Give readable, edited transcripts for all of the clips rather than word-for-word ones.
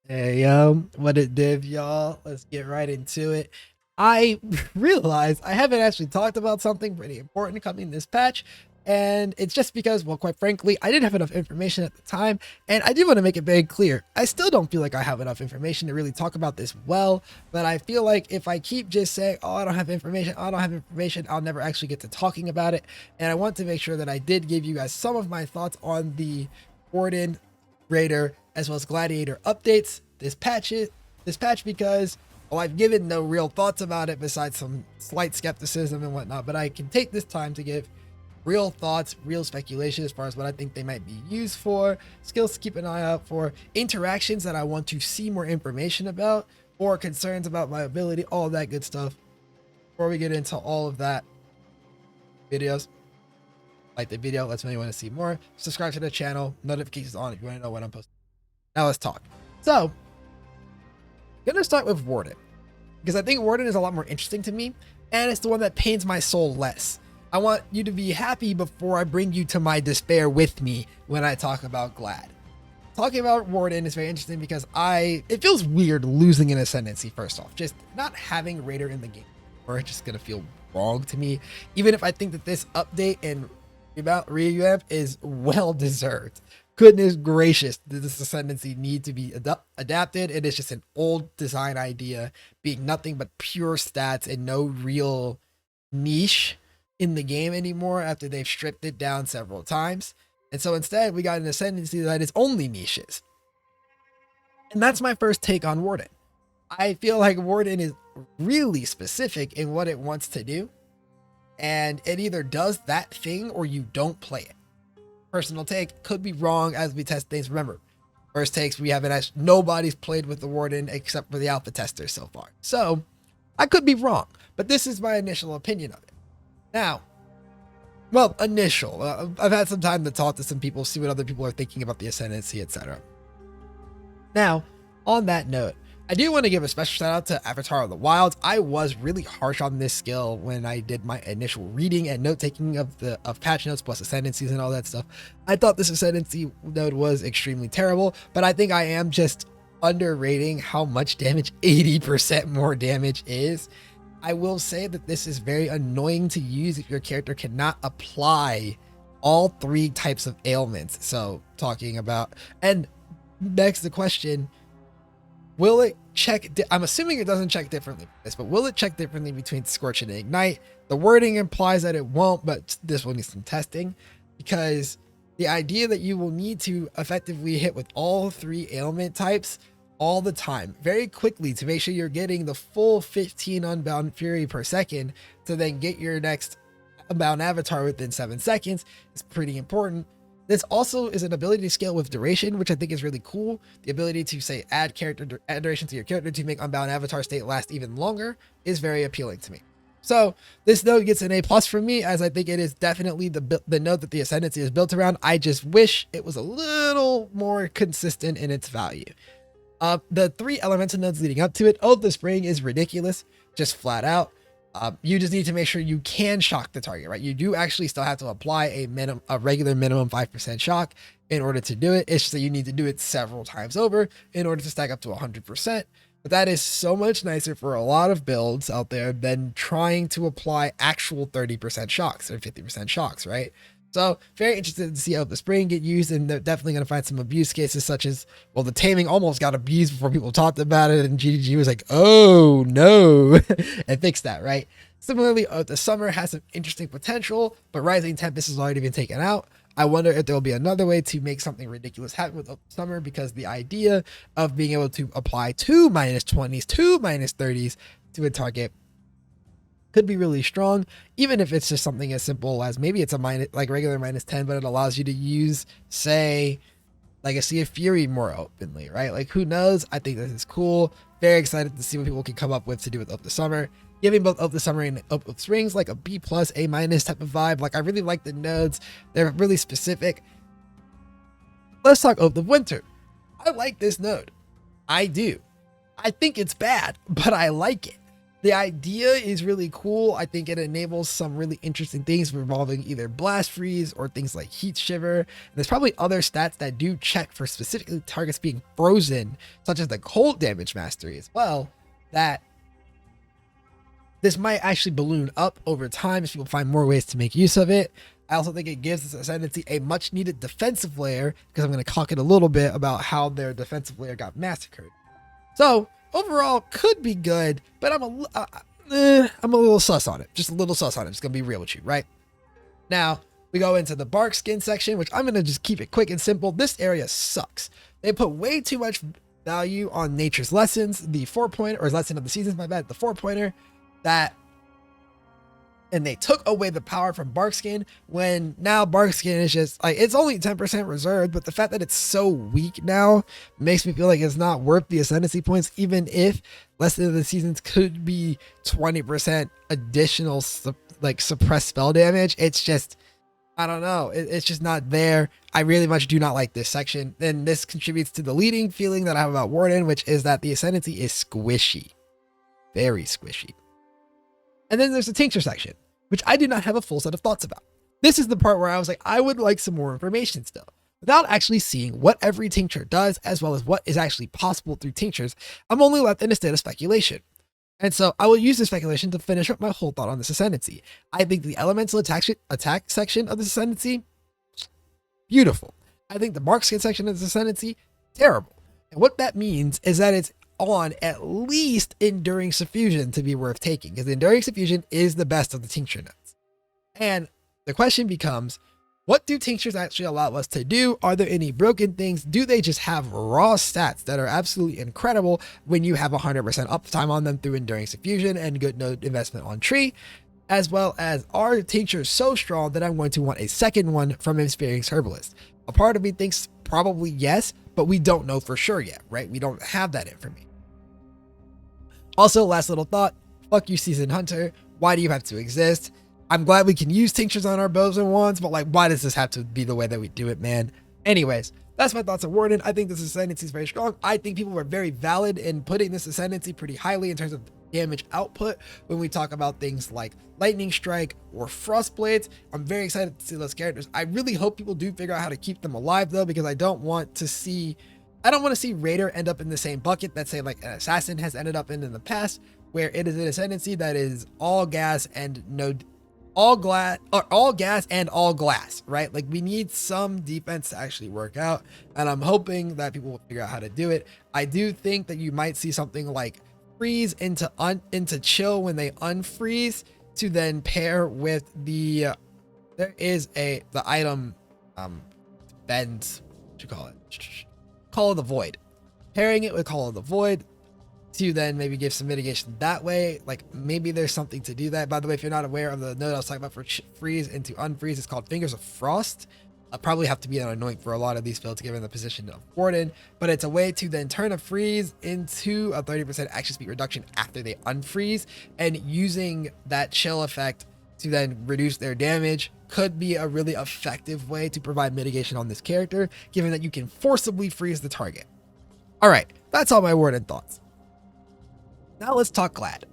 Hey yo, what it did, y'all? Let's get right into it. I realized I haven't actually talked about something pretty important coming this patch, and it's just because, well, quite frankly, I didn't have enough information at the time, and I do want to make it very clear. I still don't feel like I have enough information to really talk about this well, but I feel like if I keep just saying, oh, I don't have information, I don't have information, I'll never actually get to talking about it, and I want to make sure that I did give you guys some of my thoughts on the Warden, Raider, as well as Gladiator updates this patch because, well, I've given no real thoughts about it besides some slight skepticism and whatnot, but I can take this time to give real thoughts, real speculation as far as what I think they might be used for, skills to keep an eye out for, interactions that I want to see more information about, or concerns about my ability, all that good stuff. Before we get into all of that, videos, like the video, lets me know you want to see more. Subscribe to the channel, notifications on if you want to know when I'm posting. Now let's talk. So, gonna start with Warden, because I think Warden is a lot more interesting to me, and it's the one that pains my soul less. I want you to be happy before I bring you to my despair with me when I talk about Glad. Talking about Warden is very interesting because it feels weird losing an Ascendancy first off. Just not having Raider in the game, or it's just gonna feel wrong to me, even if I think that this update and revamp is well deserved. Goodness gracious, does this Ascendancy need to be adapted? It is just an old design idea, being nothing but pure stats and no real niche in the game anymore after they've stripped it down several times. And so instead, we got an Ascendancy that is only niches. And that's my first take on Warden. I feel like Warden is really specific in what it wants to do, and it either does that thing or you don't play it. Personal take, could be wrong as we test things. Remember, first takes, we haven't actually, nobody's played with the Warden except for the alpha testers so far. So I could be wrong, but this is my initial opinion of it. Now, well, I've had some time to talk to some people, see what other people are thinking about the Ascendancy, etc. Now, on that note, I do want to give a special shout out to Avatar of the Wilds. I was really harsh on this skill when I did my initial reading and note taking of patch notes plus Ascendancies and all that stuff. I thought this Ascendancy node was extremely terrible, but I think I am just underrating how much damage 80% more damage is. I will say that this is very annoying to use if your character cannot apply all three types of ailments. So talking about, and next the question, will it check? I'm assuming it doesn't check differently, but will it check differently between Scorch and Ignite? The wording implies that it won't, but this will need some testing, because the idea that you will need to effectively hit with all three ailment types all the time, very quickly, to make sure you're getting the full 15 Unbound Fury per second to then get your next Unbound Avatar within 7 seconds is pretty important. This also is an ability to scale with duration, which I think is really cool. The ability to, say, add duration to your character to make Unbound Avatar state last even longer is very appealing to me. So this node gets an A+ from me, as I think it is definitely the node that the Ascendancy is built around. I just wish it was a little more consistent in its value. The three elemental nodes leading up to it, Oath of Spring is ridiculous, just flat out. You just need to make sure you can shock the target, right? You do actually still have to apply a regular minimum 5% shock in order to do it. It's just that you need to do it several times over in order to stack up to 100%. But that is so much nicer for a lot of builds out there than trying to apply actual 30% shocks or 50% shocks, right? So very interested to see how the spring get used, and they're definitely going to find some abuse cases, such as, well, the taming almost got abused before people talked about it, and GGG was like, oh no, and fixed that, right? Similarly, the summer has some interesting potential, but Rising Tempest has already been taken out. I wonder if there will be another way to make something ridiculous happen with summer, because the idea of being able to apply two -20s, two -30s to a target could be really strong, even if it's just something as simple as maybe it's a regular -10, but it allows you to use, say, like a Sea of Fury more openly, right? Like, who knows? I think this is cool. Very excited to see what people can come up with to do with Up the Summer. Giving both Up the Summer and Up with Springs like a B+, A- type of vibe. Like, I really like the nodes. They're really specific. Let's talk Oath of Winter. I like this node. I do. I think it's bad, but I like it, The idea is really cool. I think it enables some really interesting things involving either blast freeze or things like heat shiver. And there's probably other stats that do check for specifically targets being frozen, such as the cold damage mastery as well, that this might actually balloon up over time as people find more ways to make use of it. I also think it gives this Ascendancy a much needed defensive layer, because I'm going to talk it a little bit about how their defensive layer got massacred. So overall could be good, but I'm a little sus on it. Just a little sus on it. Just going to be real with you, right? Now we go into the bark skin section, which I'm going to just keep it quick and simple. This area sucks. They put way too much value on nature's lessons, the 4-pointer, or lesson of the seasons, my bad, the 4-pointer, and they took away the power from Barkskin, when now Barkskin is just like, it's only 10% reserved, but the fact that it's so weak now makes me feel like it's not worth the Ascendancy points, even if Lesson of the Seasons could be 20% additional suppressed spell damage. It's just, I don't know, it's just not there. I really much do not like this section. Then this contributes to the leading feeling that I have about Warden, which is that the Ascendancy is squishy, very squishy. And then there's the tincture section, which I do not have a full set of thoughts about. This is the part where I was like, I would like some more information still. Without actually seeing what every tincture does, as well as what is actually possible through tinctures, I'm only left in a state of speculation. And so I will use this speculation to finish up my whole thought on this Ascendancy. I think the elemental attack section of this Ascendancy, beautiful. I think the bark skin section of this Ascendancy, terrible. And what that means is that it's on at least Enduring Suffusion to be worth taking, because Enduring Suffusion is the best of the tincture notes. And the question becomes, what do tinctures actually allow us to do? Are there any broken things? Do they just have raw stats that are absolutely incredible when you have 100% uptime on them through Enduring Suffusion and good node investment on tree? As well as, are tinctures so strong that I'm going to want a second one from Experienced Herbalist? A part of me thinks probably yes, but we don't know for sure yet, right? We don't have that information. Also, last little thought, fuck you, Seasoned Hunter. Why do you have to exist? I'm glad we can use tinctures on our bows and wands, but like, why does this have to be the way that we do it, man? Anyways, that's my thoughts on Warden. I think this Ascendancy is very strong. I think people were very valid in putting this Ascendancy pretty highly in terms of damage output when we talk about things like Lightning Strike or Frost Blades. I'm very excited to see those characters. I really hope people do figure out how to keep them alive though, because I don't want to see Raider end up in the same bucket that, say, like an Assassin has ended up in the past, where it is an Ascendancy that is all gas and all gas and all glass, right? Like, we need some defense to actually work out, and I'm hoping that people will figure out how to do it. I do think that you might see something like freeze into chill when they unfreeze, to then pair with the the item bend, what you call it, Call of the Void. Pairing it with Call of the Void to then maybe give some mitigation that way. Like, maybe there's something to do that. By the way, if you're not aware of the node I was talking about for freeze into unfreeze, it's called Fingers of Frost. I'll probably have to be an anoint for a lot of these builds given the position of Warden, but it's a way to then turn a freeze into a 30% action speed reduction after they unfreeze, and using that chill effect to then reduce their damage could be a really effective way to provide mitigation on this character, given that you can forcibly freeze the target. All right, that's all my Warden thoughts. Now let's talk Glad,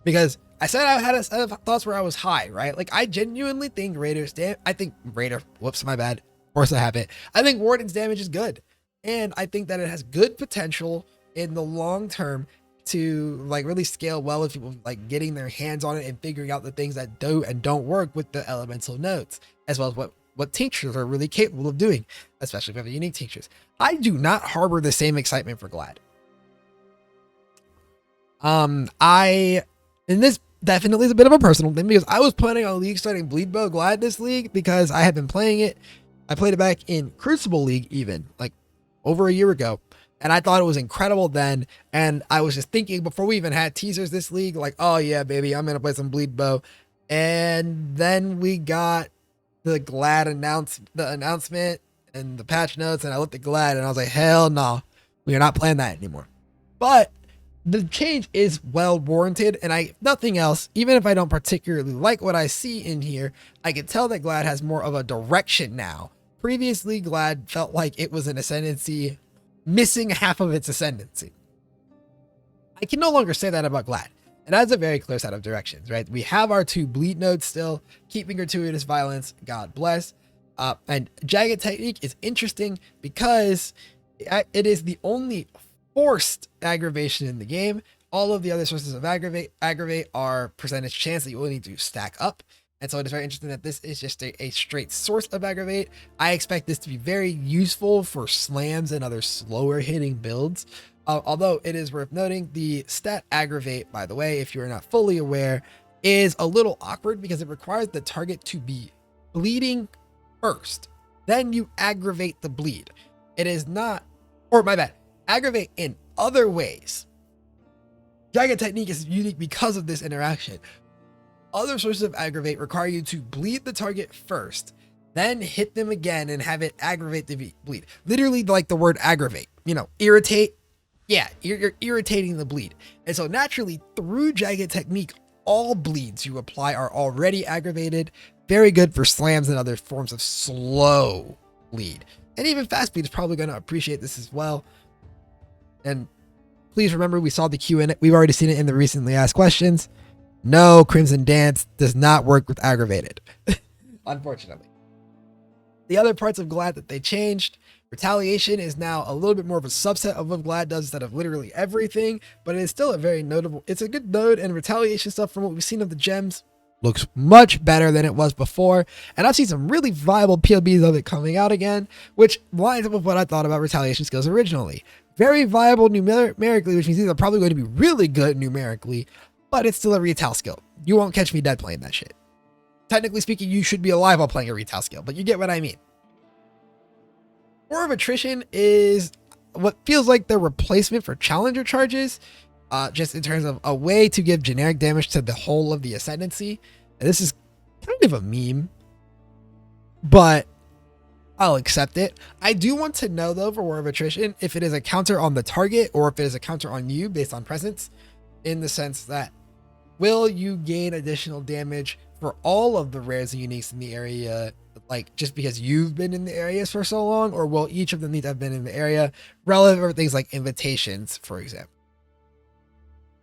because I said I had a set of thoughts where I was high, right? Like, I genuinely think whoops, my bad. Of course I have it. I think Warden's damage is good, and I think that it has good potential in the long term to like really scale well with people like getting their hands on it and figuring out the things that do and don't work with the elemental nodes, as well as what tinctures are really capable of doing, especially if you have unique tinctures. I do not harbor the same excitement for Glad. And this definitely is a bit of a personal thing, because I was planning on league starting Bleed Bow Glad this league, because I had been playing it. I played it back in Crucible League even like over a year ago, and I thought it was incredible then. And I was just thinking before we even had teasers this league, like, oh yeah, baby, I'm gonna play some Bleed Bow. And then we got the Glad announcement and the patch notes, and I looked at Glad and I was like, hell no, we are not playing that anymore. But the change is well warranted, and if nothing else, even if I don't particularly like what I see in here, I can tell that Glad has more of a direction now. Previously, Glad felt like it was an Ascendancy missing half of its Ascendancy. I can no longer say that about Glad. And that's a very clear set of directions, right? We have our 2 bleed nodes still, keeping gratuitous violence, God bless. And Jagged Technique is interesting because it is the only forced aggravation in the game. All of the other sources of aggravate are percentage chance that you only need to stack up. And so it is very interesting that this is just a straight source of aggravate. I expect this to be very useful for slams and other slower hitting builds. Although it is worth noting, the stat aggravate, by the way, if you're not fully aware, is a little awkward because it requires the target to be bleeding first. Then you aggravate the bleed. It is not, or my bad, aggravate in other ways. Jagged Technique is unique because of this interaction. Other sources of aggravate require you to bleed the target first, then hit them again and have it aggravate the bleed. Literally like the word aggravate, irritate. Yeah, you're irritating the bleed. And so naturally through Jagged Technique, all bleeds you apply are already aggravated. Very good for slams and other forms of slow bleed. And even fast bleed is probably going to appreciate this as well. And please remember, we saw the Q in it. We've already seen it in the recently asked questions. No, Crimson Dance does not work with aggravated, unfortunately. The other parts of Glad that they changed, Retaliation is now a little bit more of a subset of what Glad does instead of literally everything, but it is still a very notable, it's a good node, and Retaliation stuff from what we've seen of the gems looks much better than it was before. And I've seen some really viable PLBs of it coming out again, which lines up with what I thought about Retaliation skills originally. Very viable numerically, which means these are probably going to be really good numerically, but it's still a retail skill. You won't catch me dead playing that shit. Technically speaking, you should be alive while playing a retail skill, but you get what I mean. War of Attrition is what feels like the replacement for Challenger charges, just in terms of a way to give generic damage to the whole of the Ascendancy. And this is kind of a meme, but I'll accept it. I do want to know, though, for War of Attrition, if it is a counter on the target or if it is a counter on you based on presence, in the sense that will you gain additional damage for all of the rares and uniques in the area, like just because you've been in the areas for so long, or will each of them need to have been in the area relevant for things like invitations, for example?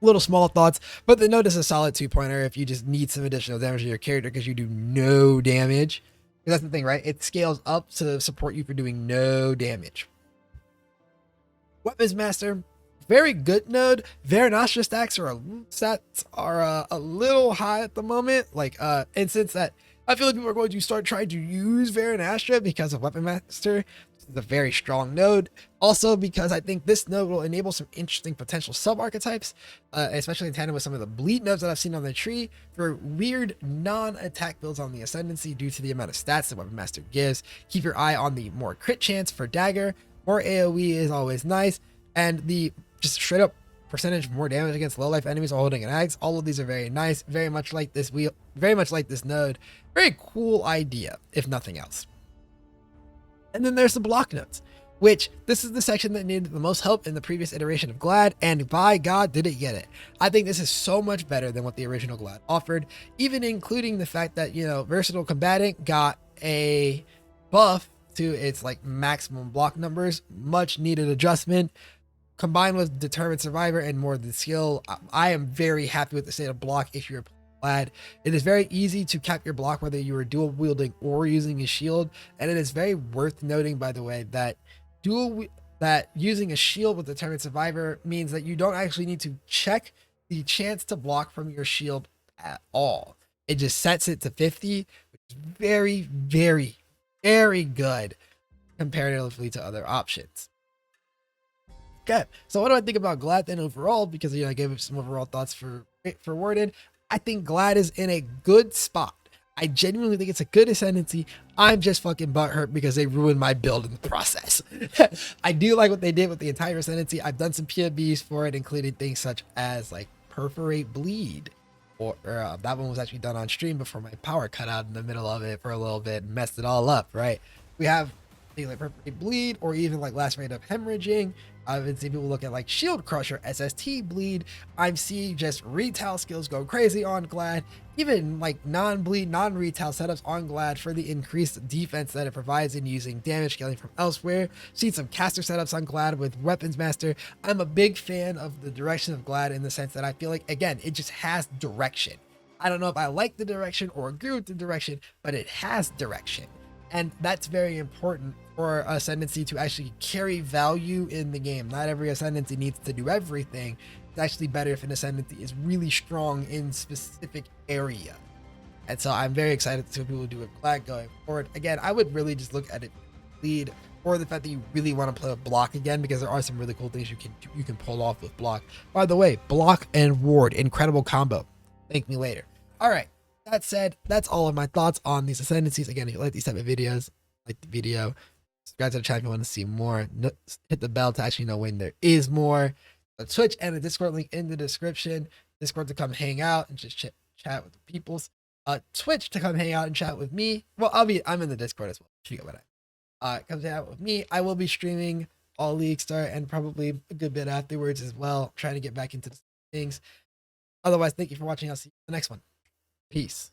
Little small thoughts, but the note is a solid 2-pointer if you just need some additional damage to your character because you do no damage. Because that's the thing, right? It scales up to support you for doing no damage. Weapons Master, very good node. Veranastra stats are a little high at the moment. Like instance that I feel like people are going to start trying to use Veranastra because of Weapon Master. This is a very strong node. Also because I think this node will enable some interesting potential sub-archetypes, especially in tandem with some of the bleed nodes that I've seen on the tree for weird non-attack builds on the Ascendancy due to the amount of stats that Weapon Master gives. Keep your eye on the more crit chance for Dagger. More AoE is always nice. And the just straight up percentage more damage against low life enemies while holding an axe. All of these are very nice, very much like this node. Very cool idea, if nothing else. And then there's the block nodes, which this is the section that needed the most help in the previous iteration of Glad, and by God did it get it. I think this is so much better than what the original Glad offered, even including the fact that, Versatile Combatant got a buff to its like maximum block numbers, much needed adjustment. Combined with Determined Survivor and more of the skill, I am very happy with the state of block if you're Glad. It is very easy to cap your block whether you are dual wielding or using a shield, and it is very worth noting, by the way, that using a shield with Determined Survivor means that you don't actually need to check the chance to block from your shield at all. It just sets it to 50, which is very, very, very good comparatively to other options. Okay, so what do I think about Glad then overall? Because I gave some overall thoughts for Warden. I think Glad is in a good spot. I genuinely think it's a good Ascendancy. I'm just fucking butthurt because they ruined my build in the process. I do like what they did with the entire Ascendancy. I've done some PMBs for it, including things such as like Perforate Bleed, or that one was actually done on stream before my power cut out in the middle of it for a little bit and messed it all up. Right? We have things like Perforate Bleed, or even like Last Rate of Hemorrhaging. I've been seeing people look at like Shield Crusher, SST bleed. I'm seeing just retail skills go crazy on Glad, even like non-bleed, non-retail setups on Glad for the increased defense that it provides in using damage scaling from elsewhere. Seen some caster setups on Glad with Weapons Master. I'm a big fan of the direction of Glad in the sense that I feel like, again, it just has direction. I don't know if I like the direction or agree with the direction, but it has direction. And that's very important for Ascendancy to actually carry value in the game. Not every Ascendancy needs to do everything. It's actually better if an Ascendancy is really strong in specific area. And so I'm very excited to see what people do with Glad going forward. Again, I would really just look at it lead or the fact that you really want to play with block again, because there are some really cool things you can pull off with block. By the way, block and ward, incredible combo. Thank me later. All right. That said, that's all of my thoughts on these Ascendancies. Again, if you like these type of videos, like the video, subscribe to the channel if you want to see more. Hit the bell to actually know when there is more. A Twitch and a Discord link in the description. Discord to come hang out and just chat with the peoples. Twitch to come hang out and chat with me. Well, I'm in the Discord as well. You get what come hang out with me. I will be streaming all League Start and probably a good bit afterwards as well. Trying to get back into the things. Otherwise, thank you for watching. I'll see you in the next one. Peace.